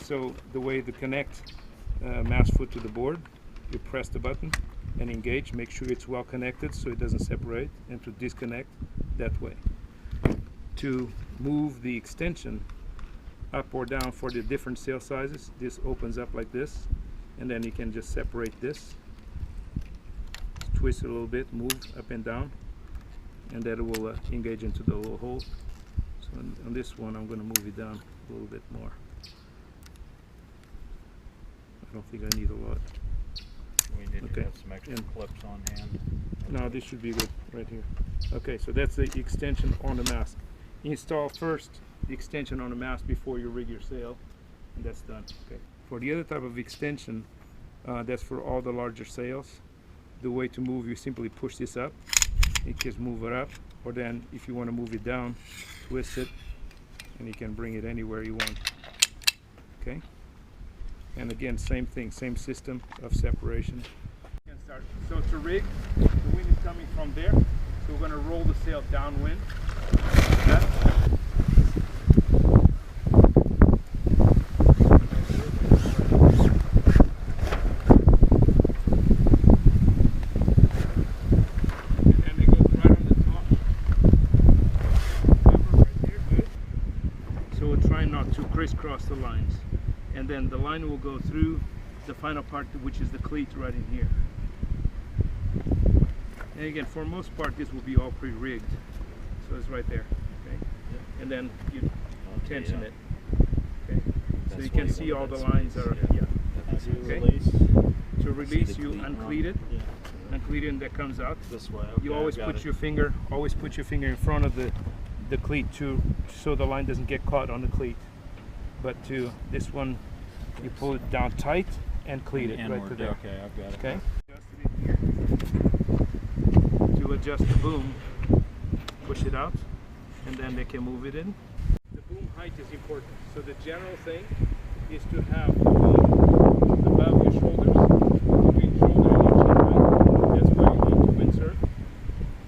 So the way to connect mast foot to the board, you press the button and engage, make sure it's well connected so it doesn't separate, and to disconnect that way. To move the extension up or down for the different sail sizes, this opens up like this, and then you can just separate this, twist it a little bit, move up and down, and that will engage into the little hole. So on this one I'm going to move it down a little bit more. I don't think I need a lot. We need to have some extra clips on hand. No, this should be good right here. Okay, so that's the extension on the mast. Install first the extension on the mast before you rig your sail, and that's done. Okay. For the other type of extension, that's for all the larger sails. The way to move, you simply push this up. You just move it up, or then if you want to move it down, twist it, and you can bring it anywhere you want. Okay. And again, same thing, same system of separation. So to rig, the wind is coming from there, so we're going to roll the sail downwind. Like and it goes right on the top. Right there, good. So we're trying not to crisscross the lines. And then the line will go through the final part, which is the cleat right in here. And again, for most part, this will be all pre-rigged, so it's right there. Okay, and then you tension it. Okay, so you can see all the lines are. Okay. To release, you uncleat it. Uncleat it, and that comes out This way. You always put your finger. Always put your finger in front of the cleat so the line doesn't get caught on the cleat. But to this one, you pull it down tight and cleat it right to there. Okay, I've got it. Okay. Adjust it in here. To adjust the boom, push it out, and then they can move it in. The boom height is important. So the general thing is to have the boom above your shoulders, between shoulder and your chin height. That's where you want to windsurf.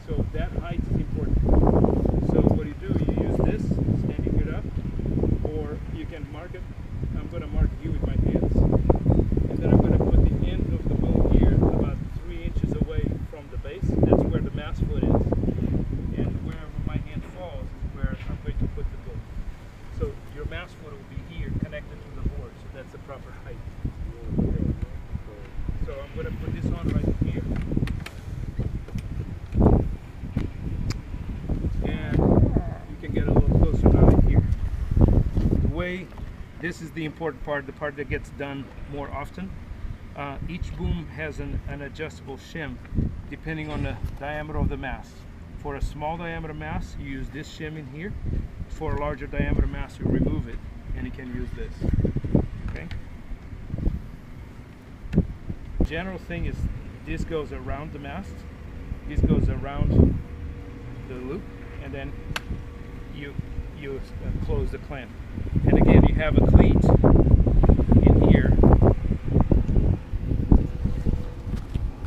So that height is important. So what you do, you use this, standing it up, or you can mark it. I'm going to mark it here with my hands, and then I'm going to put the end of the boom here about 3 inches away from the base. That's where the mast foot is, and wherever my hand falls is where I'm going to put the boom. So your mast foot will be here connected to the board, so that's the proper height. So I'm going to put this on right here, and you can get a little closer now in here. The way this is the important part, the part that gets done more often. Each boom has an adjustable shim depending on the diameter of the mast. For a small diameter mast, you use this shim in here. For a larger diameter mast, you remove it and you can use this. Okay. General thing is this goes around the mast, this goes around the loop, and then you close the clamp. And again, you have a cleat in here.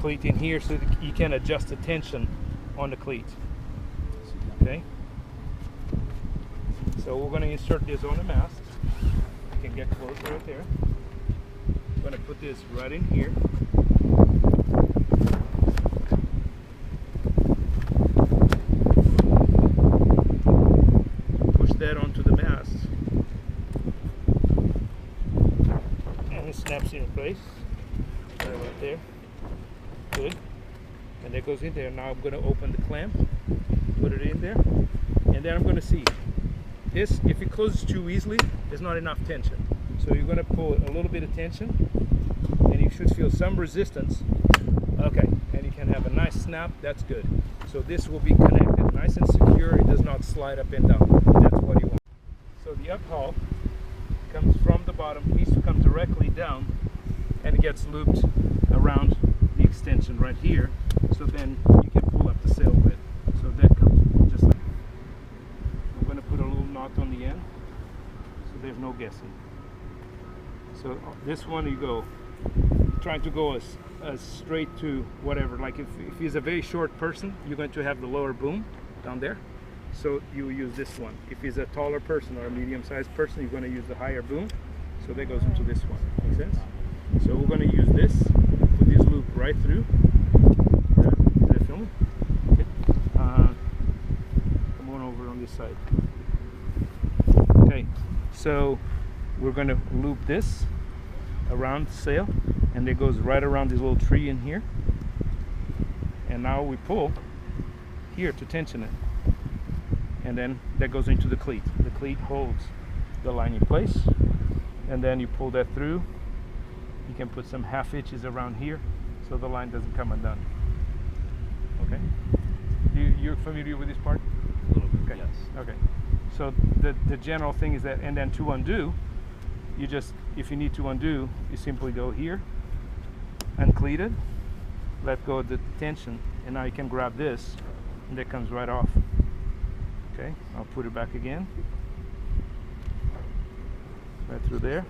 Cleat in here so that you can adjust the tension on the cleat. Okay? So we're going to insert this on the mast. You can get closer right there. I'm going to put this right in here. Push that onto the mast. And it snaps in place. Right there. Good. And that goes in there. Now I'm going to open the clamp, put it in there, and then I'm going to see. This, if it closes too easily, there's not enough tension. So you're going to pull a little bit of tension, and you should feel some resistance. Okay, and you can have a nice snap. That's good. So this will be connected nice and secure. It does not slide up and down. That's what you want. So the uphaul comes from the bottom, needs to come directly down, and it gets looped around the extension right here. So then you can pull up the sail with. So that comes just like that. I'm going to put a little knot on the end, so there's no guessing. So this one you go, trying to go as straight to whatever. Like if he's a very short person, you're going to have the lower boom down there. So you use this one. If he's a taller person or a medium-sized person, you're going to use the higher boom. So that goes into this one. Make sense? So we're going to use this, put this loop right through. Is that filming? Okay. Come on over on this side. Okay. So we're going to loop this around the sail, and it goes right around this little tree in here. And now we pull here to tension it, and then that goes into the cleat. The cleat holds the line in place, and then you pull that through. You can put some half hitches around here so the line doesn't come undone. Okay? You're familiar with this part? A little bit, okay. Yes. Okay. So the general thing is that, and then to undo, you just, if you need to undo, you simply go here, uncleat it, let go of the tension, and now you can grab this, and that comes right off. Okay, I'll put it back again. Right through there.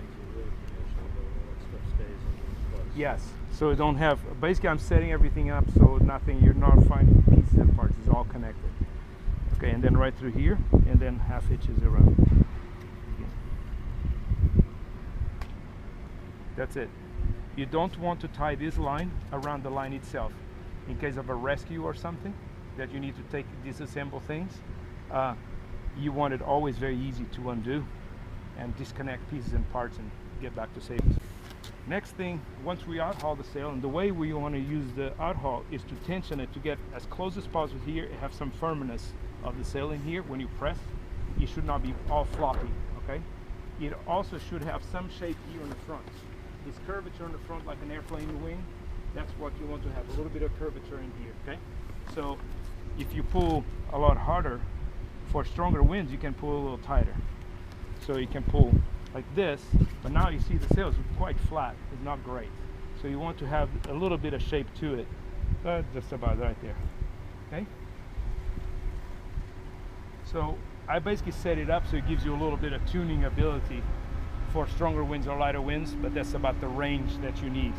Yes, so you don't have, basically I'm setting everything up so nothing, you're not finding pieces and parts, it's all connected. Okay, and then right through here, and then half hitches around. That's it. You don't want to tie this line around the line itself. In case of a rescue or something, that you need to take, disassemble things, you want it always very easy to undo and disconnect pieces and parts and get back to safety. Next thing, once we outhaul the sail, and the way we want to use the outhaul is to tension it to get as close as possible here, have some firmness of the sail in here. When you press, it should not be all floppy, okay? It also should have some shape here on the front. This curvature on the front, like an airplane wing, that's what you want to have, a little bit of curvature in here, okay? So if you pull a lot harder, for stronger winds, you can pull a little tighter. So you can pull like this, but now you see the sail is quite flat, it's not great. So you want to have a little bit of shape to it, just about right there, okay? So I basically set it up so it gives you a little bit of tuning ability for stronger winds or lighter winds, but that's about the range that you need.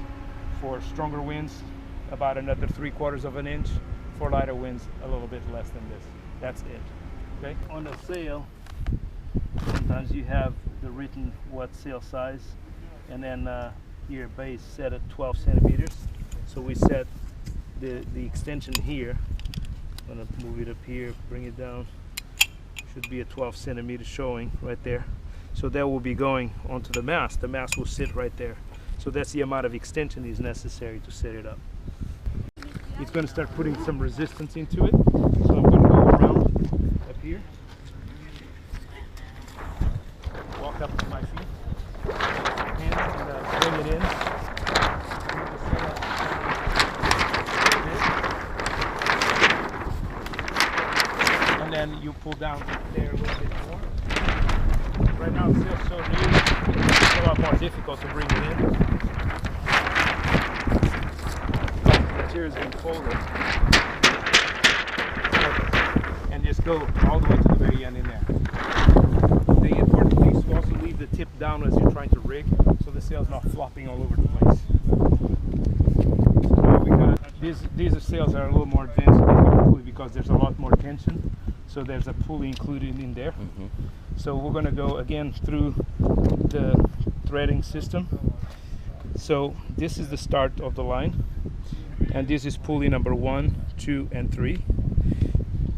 For stronger winds, about another 3/4 of an inch. For lighter winds, a little bit less than this. That's it. Okay. On the sail, sometimes you have the written what sail size, and then here base set at 12 centimeters. So we set the extension here. I'm gonna move it up here, bring it down. Should be a 12 centimeters showing right there. So that will be going onto the mast. The mast will sit right there. So that's the amount of extension is necessary to set it up. It's going to start putting some resistance into it. So I'm going to go around up here. Walk up to my feet. And bring it in. And then you pull down there a little bit more. Right now it's still so new, it's a lot more difficult to bring it in. The chair has been folded. And just go all the way to the very end in there. The important thing is to also leave the tip down as you're trying to rig, so the sail's not flopping all over the place. So these sails are a little more advanced because there's a lot more tension. So there's a pulley included in there. Mm-hmm. So we're going to go again through the threading system. So this is the start of the line, and this is pulley number 1, 2, and 3.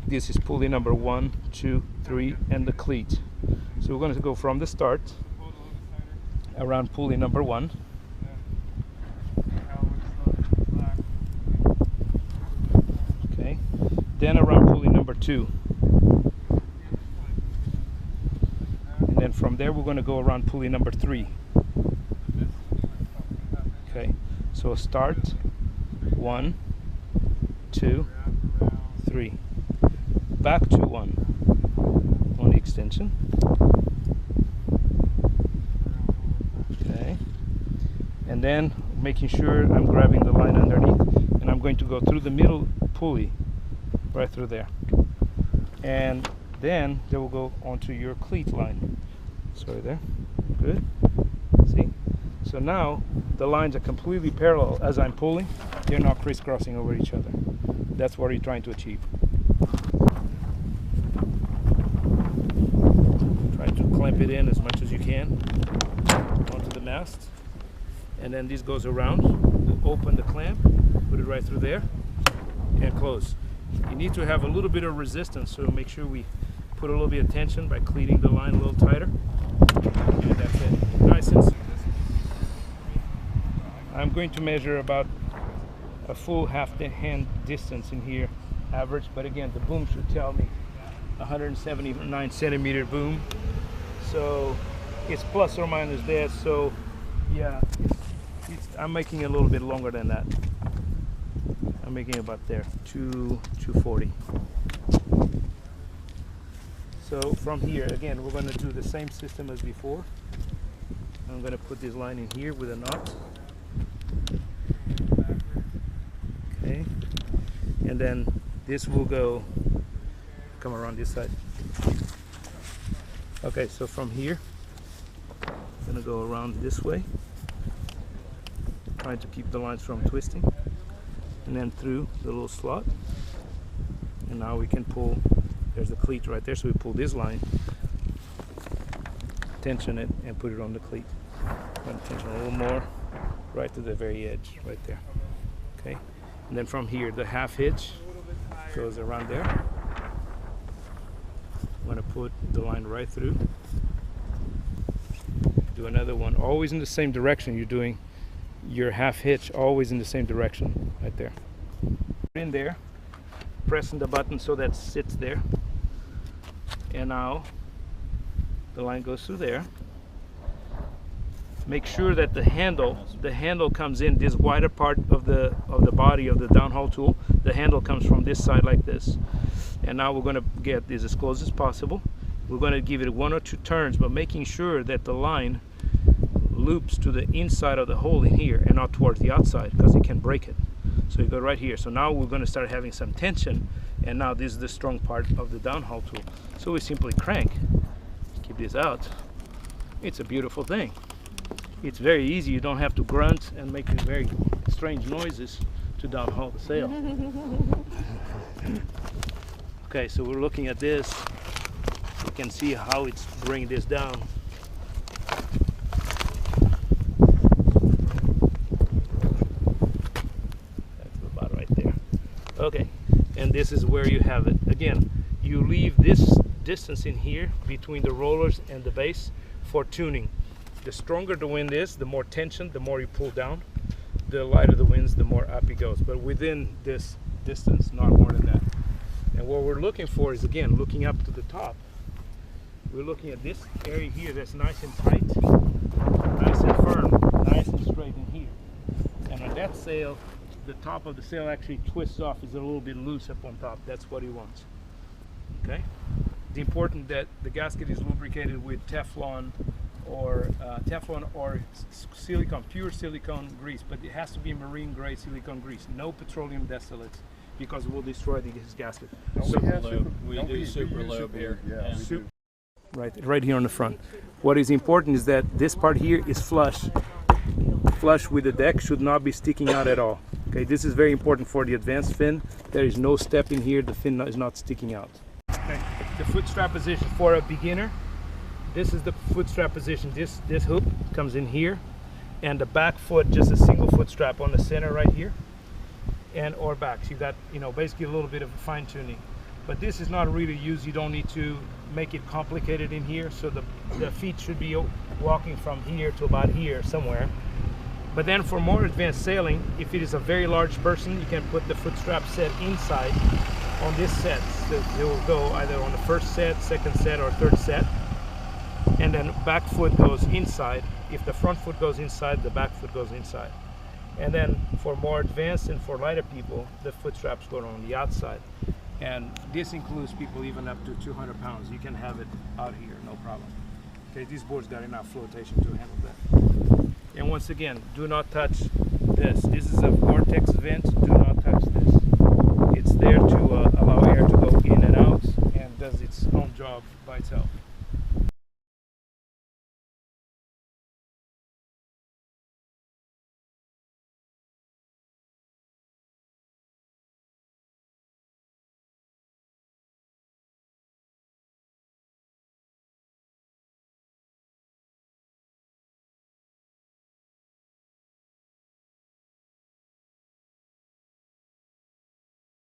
This is pulley number 1, 2, 3, and the cleat. So we're going to go from the start around pulley number 1. Okay, then around pulley number 2. And from there we're going to go around pulley number 3. Okay, so start 1, 2, 3, back to 1 on the extension. Okay, and then making sure I'm grabbing the line underneath, and I'm going to go through the middle pulley right through there, and then they will go onto your cleat line. Sorry there. Good. See? So now the lines are completely parallel as I'm pulling. They're not crisscrossing over each other. That's what you're trying to achieve. Try to clamp it in as much as you can on mast, and then this goes around. We'll open the clamp, put it right through there, and close. You need to have a little bit of resistance, so make sure we put a little bit of tension by cleaning the line a little tighter, and that's it. Nice and simple. I'm going to measure about a full half the hand distance in here, average, but again, the boom should tell me 179 centimeter boom, so it's plus or minus that. So yeah, I'm making it a little bit longer than that. I'm making it about there, 240. So from here, again, we're going to do the same system as before. I'm going to put this line in here with a knot. Okay, and then this will come around this side. Okay, so from here, I'm going to go around this way, trying to keep the lines from twisting, and then through the little slot. And now we can pull, there's the cleat right there, so we pull this line, tension it, and put it on the cleat. And tension a little more, right to the very edge, right there. Okay, and then from here, the half hitch goes around there. I'm going to put the line right through. Do another one, always in the same direction. You're doing your half hitch always in the same direction, right there. In there, pressing the button so that sits there. And now the line goes through there. Make sure that the handle comes in this wider part of the body of the downhole tool. The handle comes from this side like this. And now we're going to get this as close as possible. We're going to give it 1 or 2 turns, but making sure that the line loops to the inside of the hole in here and not towards the outside, because it can break it. So you go right here. So now we're going to start having some tension, and now this is the strong part of the downhole tool. So we simply crank, keep this out. It's a beautiful thing. It's very easy. You don't have to grunt and make very strange noises to downhole the sail. Okay, so we're looking at this. You can see how it's bringing this down. That's about right there. Okay, and this is where you have it. Again, you leave this distance in here between the rollers and the base for tuning. The stronger the wind is, the more tension, the more you pull down. The lighter the winds, the more up it goes. But within this distance, not more than that. And what we're looking for is, again, looking up to the top. We're looking at this area here that's nice and tight, nice and firm, nice and straight in here. And on that sail, the top of the sail actually twists off, is a little bit loose up on top. That's what he wants. Okay? It's important that the gasket is lubricated with Teflon or silicone, pure silicone grease, but it has to be marine grade silicone grease, no petroleum distillates, because it will destroy his gasket. We do super lube here. Yeah, right here on the front. What is important is that this part here is flush with the deck, should not be sticking out at all. Okay, this is very important for the advanced fin. There is no step in here, the fin is not sticking out. Okay, the foot strap position for a beginner. This is the foot strap position. This hook comes in here, and the back foot, just a single foot strap on the center right here, and or back. So you got, basically a little bit of fine tuning. But this is not really used. You don't need to make it complicated in here. So the feet should be walking from here to about here somewhere. But then for more advanced sailing, if it is a very large person, you can put the foot strap set inside on this set. So it will go either on the first set, second set, or third set. And then back foot goes inside. If the front foot goes inside, the back foot goes inside. And then for more advanced and for lighter people, the foot straps go on the outside. And this includes people even up to 200 pounds. You can have it out here, no problem. Okay, these boards got enough flotation to handle that. And once again, do not touch this. This is a vortex vent. Do not touch this. It's there to allow air to go in and out, and does its own job by itself.